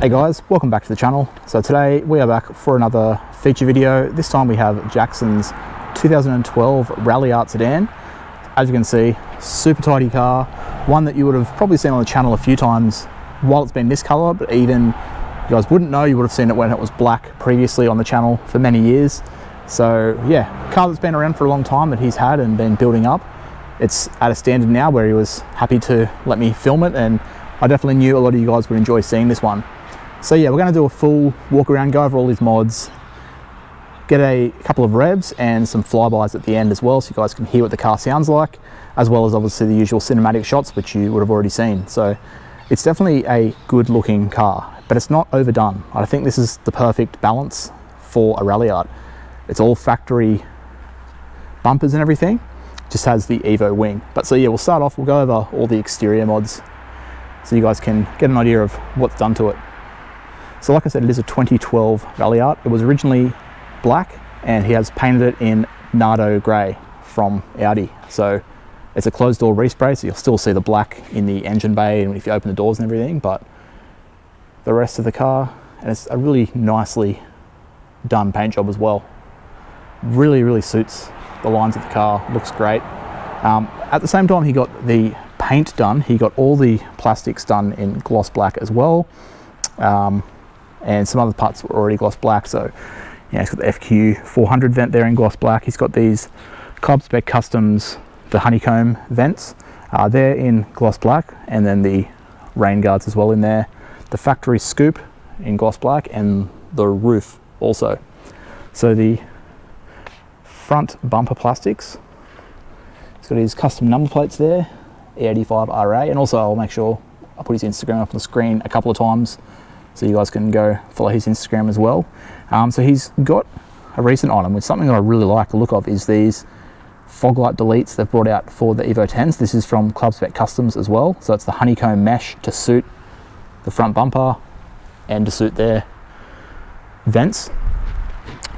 Hey guys, welcome back to the channel. So today we are back for another feature video. This time we have Jackson's 2012 Ralliart sedan. As you can see, super tidy car, one that you would have probably seen on the channel a few times while it's been this color, but even you guys wouldn't know, you would have seen it when it was black previously on the channel for many years. So yeah, car that's been around for a long time that he's had and been building up. It's at a standard now where he was happy to let me film it, and I definitely knew a lot of you guys would enjoy seeing this one. So yeah, we're going to do a full walk around, go over all these mods, get a couple of revs and some flybys at the end as well, so you guys can hear what the car sounds like, as well as obviously the usual cinematic shots which you would have already seen. So it's definitely a good looking car, but it's not overdone. I think this is the perfect balance for a Ralliart. It's all factory bumpers and everything, just has the Evo wing. But so yeah, we'll start off, we'll go over all the exterior mods so you guys can get an idea of what's done to it. So like I said, it is a 2012 Ralliart. It was originally black and he has painted it in Nardo grey from Audi. So it's a closed door respray, so you'll still see the black in the engine bay and if you open the doors and everything, but the rest of the car, and it's a really nicely done paint job as well. Really suits the lines of the car, looks great. At the same time he got the paint done, he got all the plastics done in gloss black as well. And some other parts were already gloss black, so yeah, he's got the FQ 400 vent there in gloss black. He's got these Club Spec Customs, the honeycomb vents, they're in gloss black, and then the rain guards as well in there. The factory scoop in gloss black, and the roof also. So the front bumper plastics, he's got his custom number plates there, E85RA, and also I'll make sure I'll put his Instagram up on the screen a couple of times so you guys can go follow his Instagram as well. So he's got a recent item, which something that I really like the look of, is these fog light deletes they've brought out for the Evo 10s. This is from Club Spec Customs as well. So it's the honeycomb mesh to suit the front bumper and to suit their vents.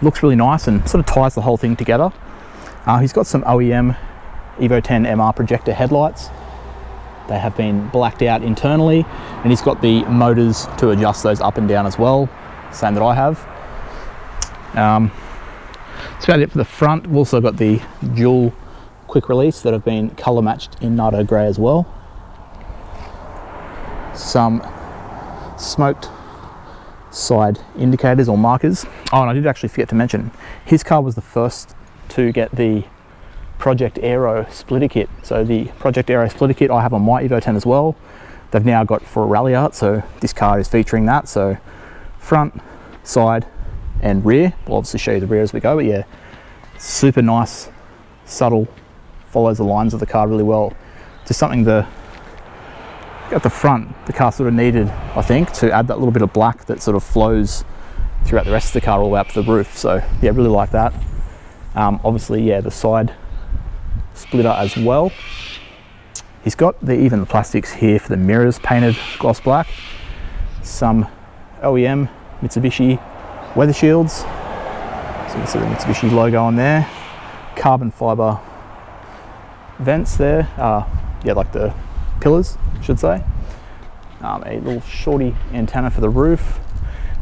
Looks really nice and sort of ties the whole thing together. He's got some OEM Evo 10 MR projector headlights. They have been blacked out internally, and he's got the motors to adjust those up and down as well, same that I have. That's about it for the front. We've also got the dual quick release that have been colour matched in Nardo grey as well. Some smoked side indicators or markers. Oh, and I did actually forget to mention, his car was the first to get the Project Aero splitter kit. So the Project Aero splitter kit I have on my Evo 10 as well. They've now got for a Ralliart, so this car is featuring that. So front, side and rear. We'll obviously show you the rear as we go, but yeah, super nice, subtle, follows the lines of the car really well. Just something at the front the car sort of needed, I think, to add that little bit of black that sort of flows throughout the rest of the car all the way up to the roof. So yeah, really like that. Obviously, yeah, the side splitter as well. He's got even the plastics here for the mirrors painted gloss black. Some OEM Mitsubishi weather shields. So you can see the Mitsubishi logo on there. Carbon fiber vents there. Yeah, like the pillars, I should say. A little shorty antenna for the roof.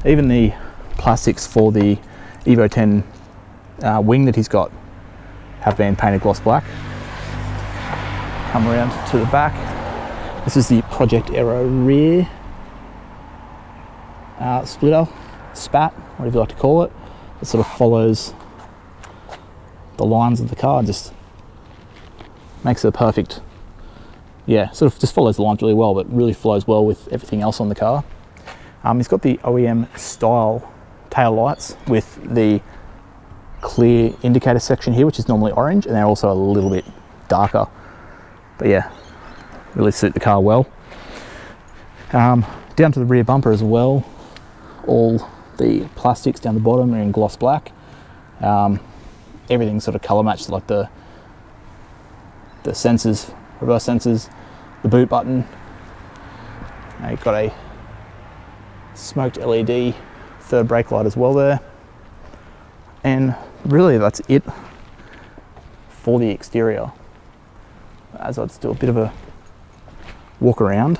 Even the plastics for the Evo 10 wing that he's got have been painted gloss black. Come around to the back. This is the Project Aero rear splitter, spat, whatever you like to call it. It sort of follows the lines of the car, just makes it a perfect, yeah, sort of just follows the lines really well, but really flows well with everything else on the car. He's got the OEM style tail lights with the clear indicator section here, which is normally orange, and they're also a little bit darker, but yeah, really suit the car well. Down to the rear bumper as well, all the plastics down the bottom are in gloss black. Everything's sort of color matched, like the sensors, reverse sensors, the boot button. You've got a smoked LED third brake light as well there, and really that's it for the exterior. As I just do a bit of a walk around,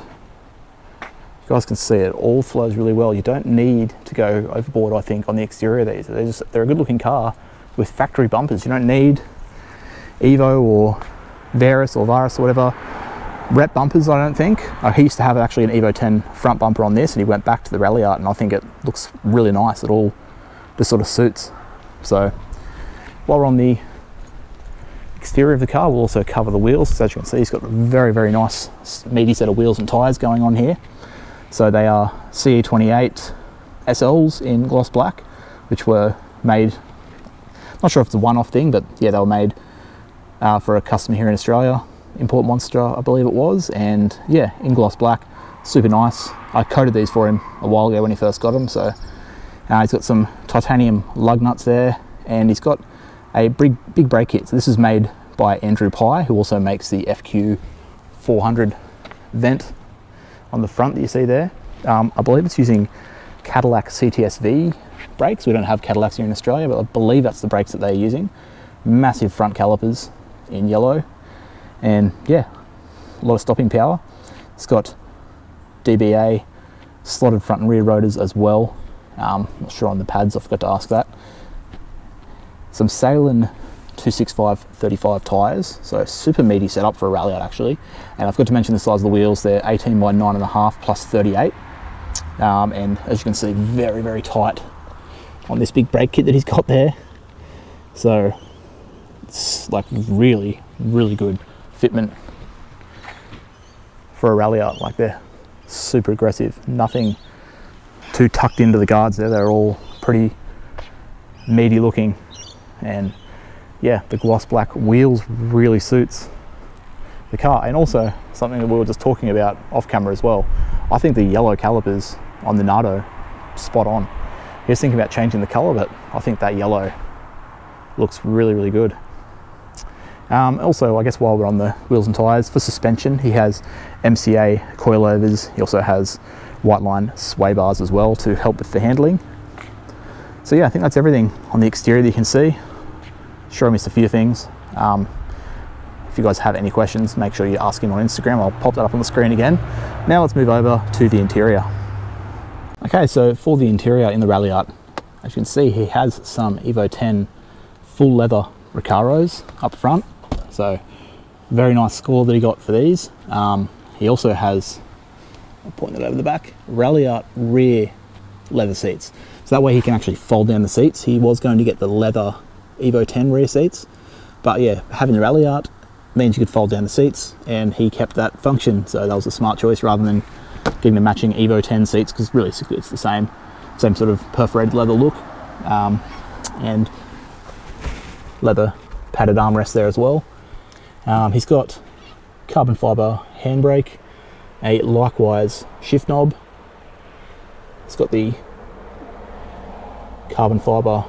You guys can see it all flows really well. You don't need to go overboard, I think, on the exterior of these. They're a good looking car with factory bumpers. You don't need Evo or Varus or whatever rep bumpers, I don't think. He used to have actually an Evo 10 front bumper on this, and he went back to the Ralliart, and I think it looks really nice. It all just sort of suits. So while we're on the exterior of the car, we'll also cover the wheels. So as you can see, he's got a very, very nice meaty set of wheels and tyres going on here. So they are CE28 SLs in gloss black, which were made, not sure if it's a one-off thing, but yeah, they were made for a customer here in Australia, Import Monster, I believe it was, and yeah, in gloss black, super nice. I coated these for him a while ago when he first got them. So he's got some titanium lug nuts there, and he's got a big brake kit. So this is made by Andrew Pye, who also makes the FQ 400 vent on the front that you see there. I believe it's using Cadillac CTSV brakes. We don't have Cadillacs here in Australia, but I believe that's the brakes that they're using. Massive front calipers in yellow, and yeah, a lot of stopping power. It's got DBA slotted front and rear rotors as well. Not sure on the pads, I forgot to ask that. Some Salem 265/35 tyres, so super meaty setup for a Ralliart actually. And I forgot to mention the size of the wheels. They're 18 by 9.5 plus 38, and as you can see, very, very tight on this big brake kit that he's got there. So it's like really, really good fitment for a Ralliart. Like, they're super aggressive, nothing too tucked into the guards there. They're all pretty meaty looking, and yeah, the gloss black wheels really suits the car. And also something that we were just talking about off camera as well, I think the yellow calipers on the Nardo, spot on. He was thinking about changing the color, but I think that yellow looks really, really good. Also, I guess while we're on the wheels and tires, for suspension, he has MCA coilovers. He also has white line sway bars as well to help with the handling. So yeah, I think that's everything on the exterior that you can see. Sure, I missed a few things. If you guys have any questions, make sure you ask him on Instagram. I'll pop that up on the screen again. Now let's move over to the interior. Okay, so for the interior in the Ralliart, as you can see, he has some Evo 10 full leather Recaros up front. So very nice score that he got for these. He also has, I'll point that over the back, Ralliart rear leather seats. So that way he can actually fold down the seats. He was going to get the leather Evo 10 rear seats, but yeah, having the Ralliart means you could fold down the seats, and he kept that function. So that was a smart choice rather than getting the matching Evo 10 seats, because really it's the same sort of perforated leather look, and leather padded armrest there as well. He's got carbon fibre handbrake, a likewise shift knob. It's got the carbon fibre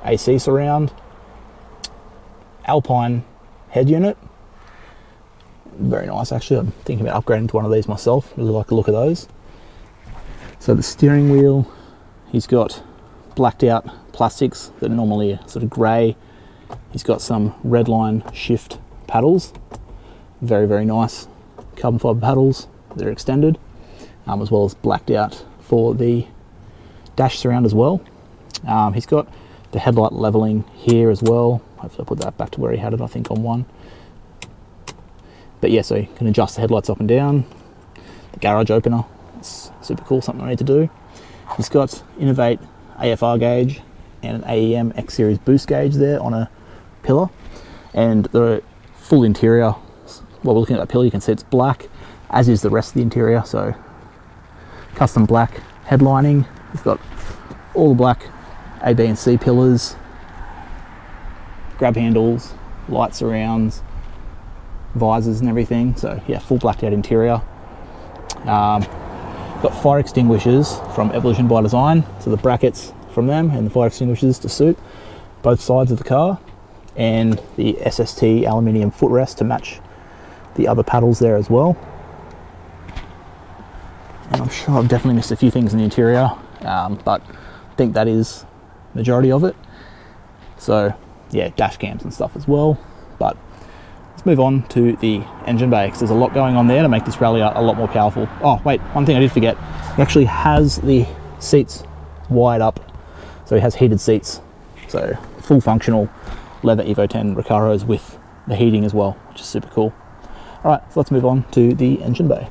AC surround, Alpine head unit. Very nice actually. I'm thinking about upgrading to one of these myself. Really like the look of those. So the steering wheel, he's got blacked out plastics that are normally sort of grey. He's got some redline shift paddles, very, very nice carbon fibre paddles that are extended, as well as blacked out for the dash surround as well. He's got the headlight levelling here as well. Hopefully I put that back to where he had it, I think, on one. But yeah, so you can adjust the headlights up and down. The garage opener, it's super cool, something I need to do. He's got Innovate AFR gauge and an AEM X Series boost gauge there on a pillar. And the full interior, while we're looking at that pillar, you can see it's black, as is the rest of the interior. So custom black headlining. We've got all the black A, B and C pillars, grab handles, light surrounds, visors and everything. So yeah, full blacked out interior. Got fire extinguishers from Evolution by Design, so the brackets from them and the fire extinguishers to suit both sides of the car, and the SST aluminium footrest to match the other paddles there as well. And I'm sure I've definitely missed a few things in the interior, but I think that is majority of it. So yeah, dash cams and stuff as well, but let's move on to the engine bay, because there's a lot going on there to make this Ralliart a lot more powerful. Oh wait, one thing I did forget, it actually has the seats wired up, so it has heated seats, so full functional leather Evo 10 Recaros with the heating as well, which is super cool. All right, so let's move on to the engine bay.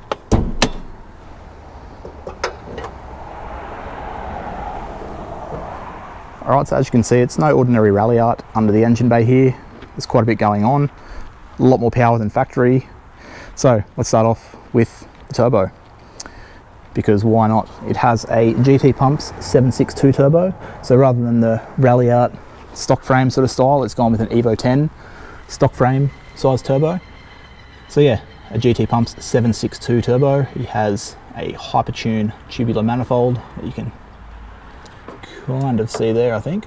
All right, so as you can see, it's no ordinary Ralliart under the engine bay here. There's quite a bit going on, a lot more power than factory. So let's start off with the turbo, because why not? It has a GT Pumps 762 turbo. So rather than the Ralliart stock frame sort of style, it's gone with an Evo 10 stock frame size turbo. So yeah, a GT Pumps 762 turbo. It has a Hypertune tubular manifold that you can kind of see there, I think.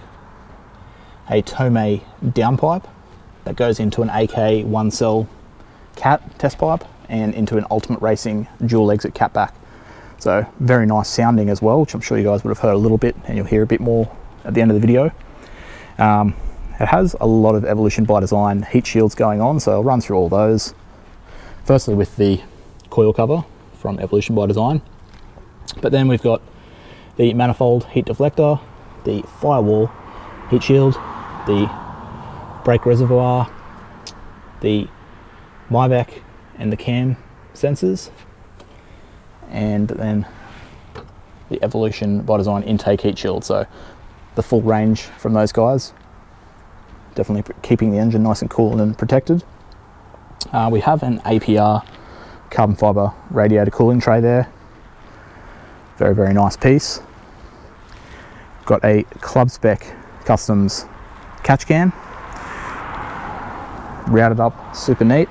A Tomei downpipe that goes into an AK 1-cell cat test pipe and into an Ultimate Racing dual exit cat back. So very nice sounding as well, which I'm sure you guys would have heard a little bit, and you'll hear a bit more at the end of the video. It has a lot of Evolution by Design heat shields going on, so I'll run through all those. Firstly with the coil cover from Evolution by Design, but then we've got the manifold heat deflector, the firewall heat shield, the brake reservoir, the MyVac and the cam sensors, and then the Evolution by Design intake heat shield. So the full range from those guys, definitely keeping the engine nice and cool and protected. We have an APR carbon fiber radiator cooling tray there. Very, very nice piece. Got a Club Spec Customs catch can, routed up, super neat.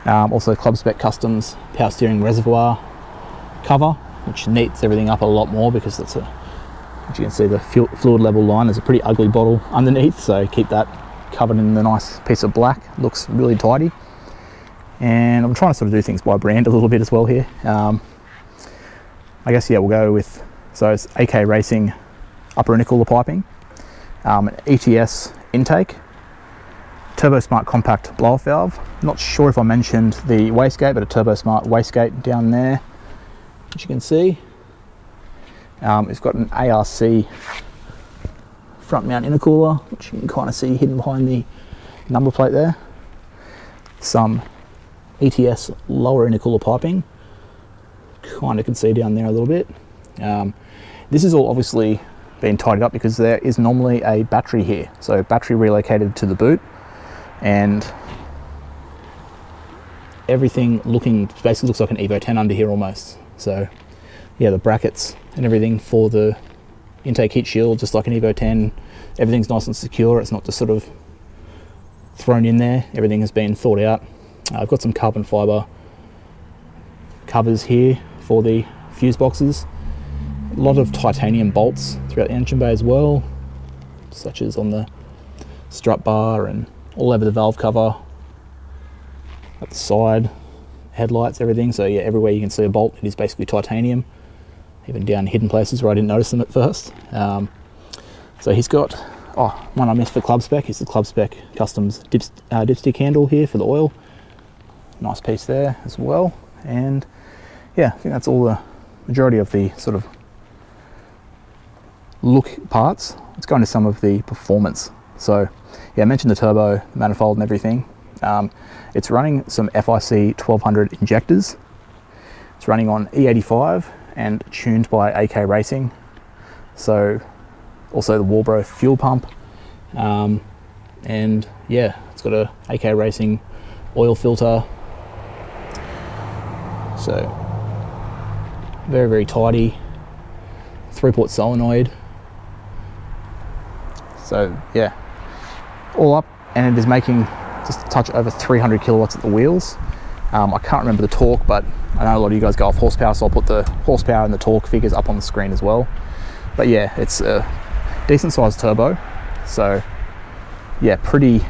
Also Club Spec Customs power steering reservoir cover, which neats everything up a lot more, because that's a, as you can see, the fluid level line is a pretty ugly bottle underneath, so keep that covered in the nice piece of black. Looks really tidy. And I'm trying to sort of do things by brand a little bit as well here. I guess, yeah, we'll go with, so it's AK Racing upper intercooler piping, an ETS intake, Turbo Smart compact blow-off valve. Not sure if I mentioned the wastegate, but a Turbo Smart wastegate down there, which you can see. It's got an ARC front mount intercooler, which you can kind of see hidden behind the number plate there. Some ETS lower intercooler piping, kind of can see down there a little bit. This is all obviously been tidied up because there is normally a battery here, so battery relocated to the boot, and everything basically looks like an Evo 10 under here almost. So yeah, the brackets and everything for the intake heat shield, just like an Evo 10, everything's nice and secure. It's not just sort of thrown in there. Everything has been thought out. I've got some carbon fiber covers here for the fuse boxes. A lot of titanium bolts throughout the engine bay as well, such as on the strut bar and all over the valve cover, at the side, headlights, everything. So yeah, everywhere you can see a bolt, it is basically titanium, even down hidden places where I didn't notice them at first. So he's got, one I missed for Club Spec is the Club Spec Customs dipstick handle here for the oil. Nice piece there as well. And yeah, I think that's all the majority of the sort of look parts. Let's go into some of the performance. So yeah, I mentioned the turbo, manifold and everything. It's running some FIC 1200 injectors. It's running on E85 and tuned by AK Racing. So also the Warbro fuel pump. And yeah, it's got a AK Racing oil filter. So very, very tidy. 3-port solenoid. So yeah, all up, and it is making just a touch over 300 kilowatts at the wheels. I can't remember the torque, but I know a lot of you guys go off horsepower, so I'll put the horsepower and the torque figures up on the screen as well. But yeah, it's a decent sized turbo, so yeah, pretty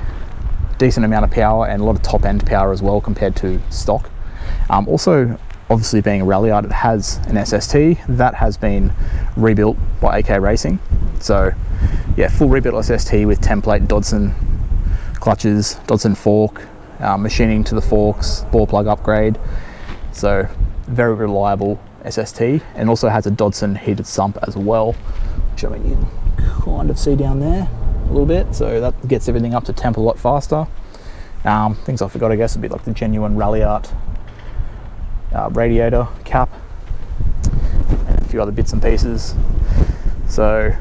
decent amount of power and a lot of top end power as well compared to stock. Also, obviously being a Ralliart, it has an SST that has been rebuilt by AK Racing. So yeah, full rebuilt SST with template Dodson clutches, Dodson fork, machining to the forks, ball plug upgrade. So very reliable SST, and also has a Dodson heated sump as well, which I mean you can kind of see down there a little bit. So that gets everything up to temp a lot faster. Things I forgot, I guess, would be like the genuine Ralliart radiator cap and a few other bits and pieces. So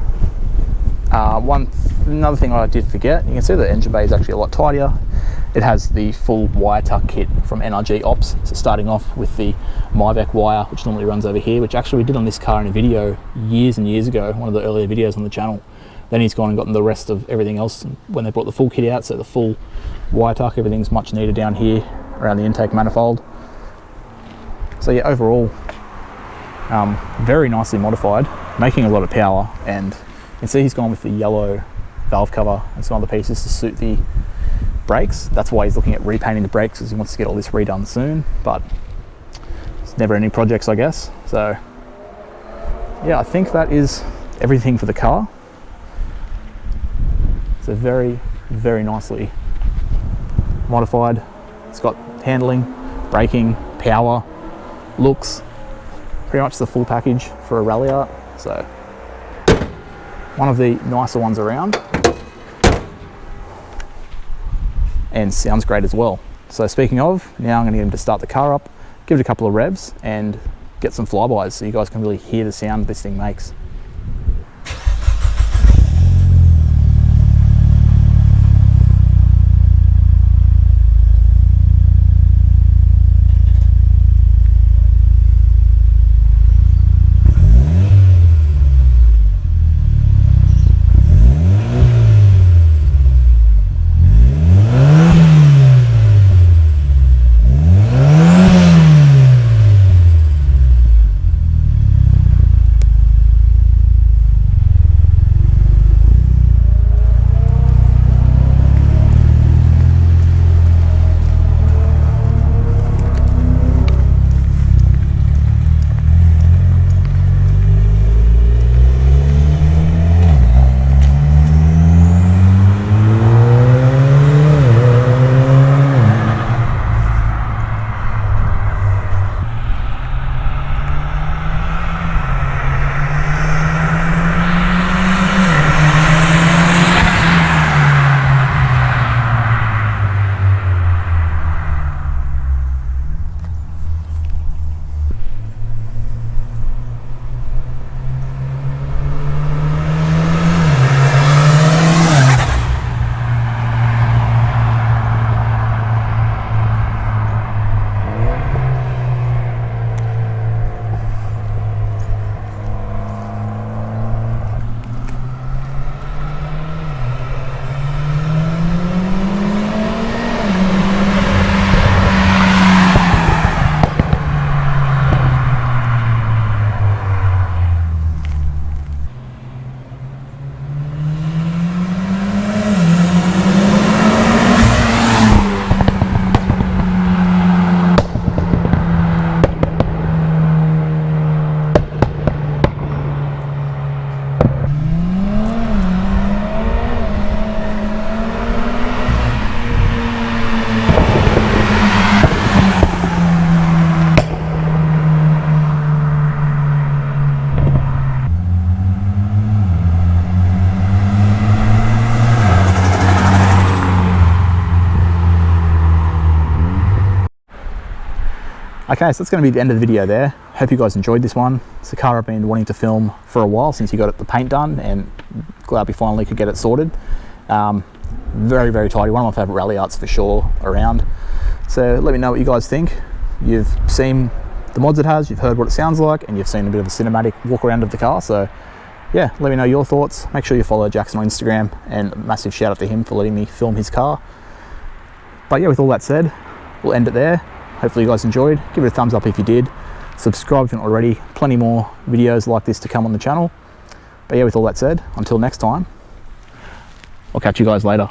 another thing I did forget, you can see the engine bay is actually a lot tidier. It has the full wire tuck kit from NRG Ops, so starting off with the Myvec wire, which normally runs over here, which actually we did on this car in a video years and years ago, one of the earlier videos on the channel. Then he's gone and gotten the rest of everything else when they brought the full kit out, so the full wire tuck, everything's much neater down here around the intake manifold. So yeah, overall, very nicely modified, making a lot of power, and you can see he's gone with the yellow valve cover and some other pieces to suit the brakes. That's why he's looking at repainting the brakes, because he wants to get all this redone soon, but it's never any projects, I guess. So yeah, I think that is everything for the car. So very, very nicely modified. It's got handling, braking, power, looks, pretty much the full package for a Ralliart. So one of the nicer ones around, and sounds great as well. So speaking of, now I'm going to get him to start the car up, give it a couple of revs and get some flybys so you guys can really hear the sound this thing makes. Okay, so that's going to be the end of the video there. Hope you guys enjoyed this one. It's a car I've been wanting to film for a while since you got the paint done, and glad we finally could get it sorted. Very, very tidy. One of my favourite Ralliarts for sure around. So let me know what you guys think. You've seen the mods it has, you've heard what it sounds like, and you've seen a bit of a cinematic walk around of the car. So yeah, let me know your thoughts. Make sure you follow Jackson on Instagram, and a massive shout out to him for letting me film his car. But yeah, with all that said, we'll end it there. Hopefully you guys enjoyed. Give it a thumbs up if you did. Subscribe if you're not already. Plenty more videos like this to come on the channel. But yeah, with all that said, until next time, I'll catch you guys later.